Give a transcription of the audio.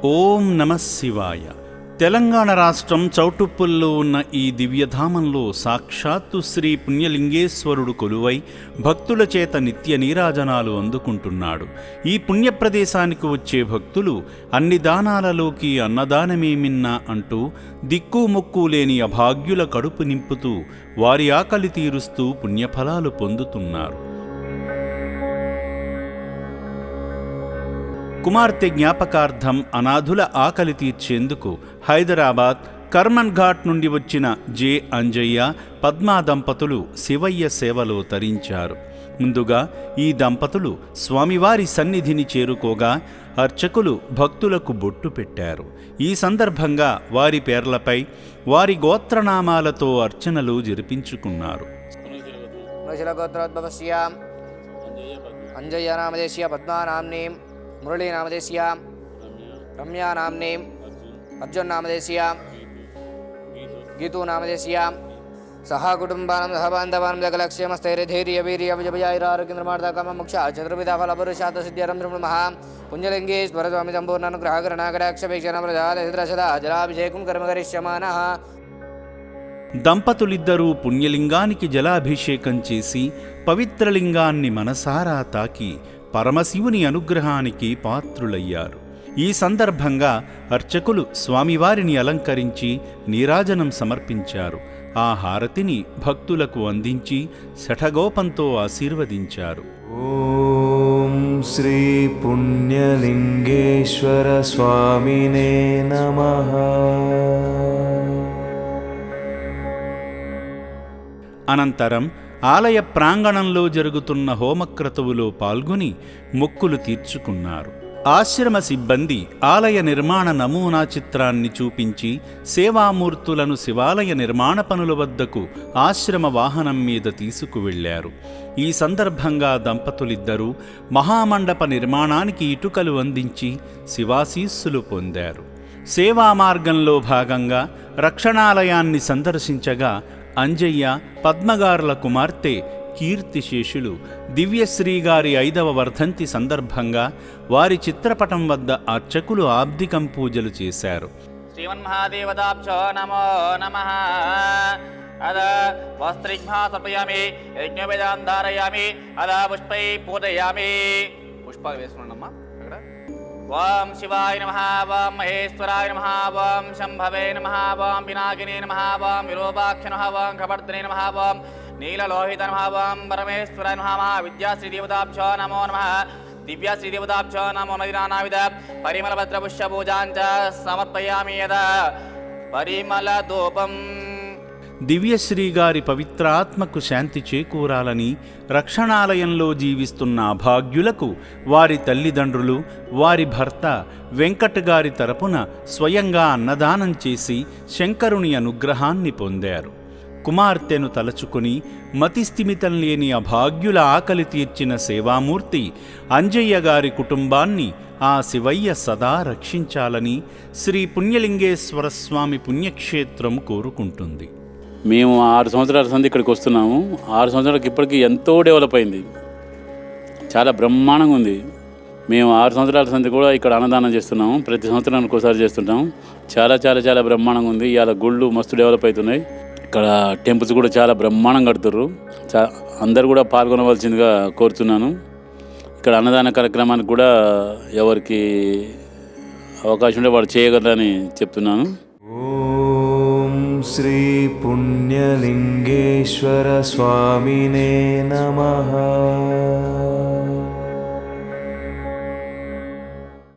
ఓం నమః శివాయ. తెలంగాణ రాష్ట్రం చౌటుప్పల్లో ఉన్న ఈ దివ్యధామంలో సాక్షాత్తు శ్రీ పుణ్యలింగేశ్వరుడు కొలువై భక్తుల చేత నిత్య నీరాజనాలు అందుకుంటున్నాడు. ఈ పుణ్యప్రదేశానికి వచ్చే భక్తులు అన్ని దానాలలోకి అన్నదానమే మిన్న అంటూ దిక్కు మొక్కు లేని అభాగ్యుల కడుపు నింపుతూ వారి ఆకలి తీరుస్తూ పుణ్యఫలాలు పొందుతున్నారు. కుమార్తె జ్ఞాపకార్థం అనాథుల ఆకలి తీర్చేందుకు హైదరాబాద్ కర్మన్ ఘాట్ నుండి వచ్చిన జె. అంజయ్య, పద్మా దంపతులు శివయ్య సేవలో తరించారు. ముందుగా ఈ దంపతులు స్వామివారి సన్నిధిని చేరుకోగా అర్చకులు భక్తులకు బొట్టు పెట్టారు. ఈ సందర్భంగా వారి పేర్లపై వారి గోత్రనామాలతో అర్చనలు జరిపించుకున్నారు. అంజయ్య నామదేశీయ, పద్మా నామ్నీ, మురళీ నామదేశీయ, రమ్యా నామ్నీ, అర్జున్ నామదేశీయ, గీతూ నామదేశీయ, సహా కుటుంబానం సహబాంధవానం జగలక్ష్యమస్థైర్యధైర్య వీర్య విజయారోగ్యంద్రమార్థకామ మోక్ష చతుర్విధ ఫలపురుషార్థ సిద్ధ్యరం నమః. పుణ్యలింగేశ్వర స్వామి సంపూర్ణానుగ్రహకరణాకటాక్షపేక్షణప్రజాలహిద్రశద జలాభిషేకం కర్మకరిష్యమానః. దంపతులిద్దరూ పుణ్యలింగానికి జలాభిషేకం చేసి పవిత్రలింగాన్ని మనసారా తాకి పరమశివుని అనుగ్రహానికి పాత్రులయ్యారు. ఈ సందర్భంగా అర్చకులు స్వామివారిని అలంకరించి నీరాజనం సమర్పించారు. ఆ హారతిని భక్తులకు అందించి శఠగోపంతో ఆశీర్వదించారు. ఓం శ్రీ పుణ్యలింగేశ్వర స్వామినే నమః. అనంతరం ఆలయ ప్రాంగణంలో జరుగుతున్న హోమక్రతువులో పాల్గొని మొక్కులు తీర్చుకున్నారు. ఆశ్రమ సిబ్బంది ఆలయ నిర్మాణ నమూనా చిత్రాన్ని చూపించి సేవామూర్తులను శివాలయ నిర్మాణ పనుల వద్దకు ఆశ్రమ వాహనం మీద తీసుకువెళ్లారు. ఈ సందర్భంగా దంపతులిద్దరూ మహామండప నిర్మాణానికి ఇటుకలు అందించి శివాశీస్సులు పొందారు. సేవా మార్గంలో భాగంగా రక్షణాలయాన్ని సందర్శించగా అంజయ్య, పద్మగారుల కుమార్తె కీర్తిశేషులు దివ్యశ్రీగారి 5వ వర్ధంతి సందర్భంగా వారి చిత్రపటం వద్ద అర్చకులు ఆబ్దికం పూజలు చేశారు. శ్రీమన్మహాదేవతాభ్యో నమో నమః. అద వస్త్రిఘ్నా సమర్పయామి, యజ్ఞోపేతాన్ ధారయామి, అద పుష్పై పూజయామి. పుష్పాలు వేసుకున్నామ్మా. ఓం శివాయ నమః, ఓం మహేశ్వరాయ నమః, ఓం శంభవే నమః, ఓం పినాకినే నమః, ఓం విరూపాక్ష నమః, ఓం కపర్దనే నమః, ఓం నీలలోహిత నమః, ఓం పరమేశ్వరాయ నమః. విద్యాశ్రీదేవతాభ్యో నమో నమః. దివ్యాశ్రీదేవతాభ్యో నమో నానావిధ పరిమళభద్రపుష్య పూజాంచ సమర్పయామి. యదా పరిమళ ధూపం. దివ్యశ్రీగారి పవిత్రాత్మకు శాంతి చేకూరాలని రక్షణాలయంలో జీవిస్తున్న అభాగ్యులకు వారి తల్లిదండ్రులు, వారి భర్త వెంకట్ గారి తరపున స్వయంగా అన్నదానం చేసి శంకరుని అనుగ్రహాన్ని పొందారు. కుమార్తెను తలచుకుని మతిస్థిమితం లేని అభాగ్యుల ఆకలి తీర్చిన సేవామూర్తి అంజయ్య గారి కుటుంబాన్ని ఆ శివయ్య సదా రక్షించాలని శ్రీ పుణ్యలింగేశ్వర స్వామి పుణ్యక్షేత్రం కోరుకుంటుంది. మేము 6 సంవత్సరాల సంది ఇక్కడికి వస్తున్నాము. 6 సంవత్సరాలకి ఇప్పటికీ ఎంతో డెవలప్ అయింది, చాలా బ్రహ్మాండంగా ఉంది. మేము 6 సంవత్సరాల సంది కూడా ఇక్కడ అన్నదానం చేస్తున్నాము. ప్రతి సంవత్సరానికి ఒకసారి చేస్తుంటాము. చాలా చాలా చాలా బ్రహ్మాండంగా ఉంది. ఇవాళ గుళ్ళు మస్తు డెవలప్ అవుతున్నాయి. ఇక్కడ టెంపుల్స్ కూడా చాలా బ్రహ్మాండంగా కడుతుర్రు. అందరు కూడా పాల్గొనవలసిందిగా కోరుతున్నాను. ఇక్కడ అన్నదాన కార్యక్రమానికి కూడా ఎవరికి అవకాశం ఉంటే వాడు చేయగలరని చెప్తున్నాను. ఓం శ్రీ పుణ్యలింగేశ్వర స్వామినే నమః.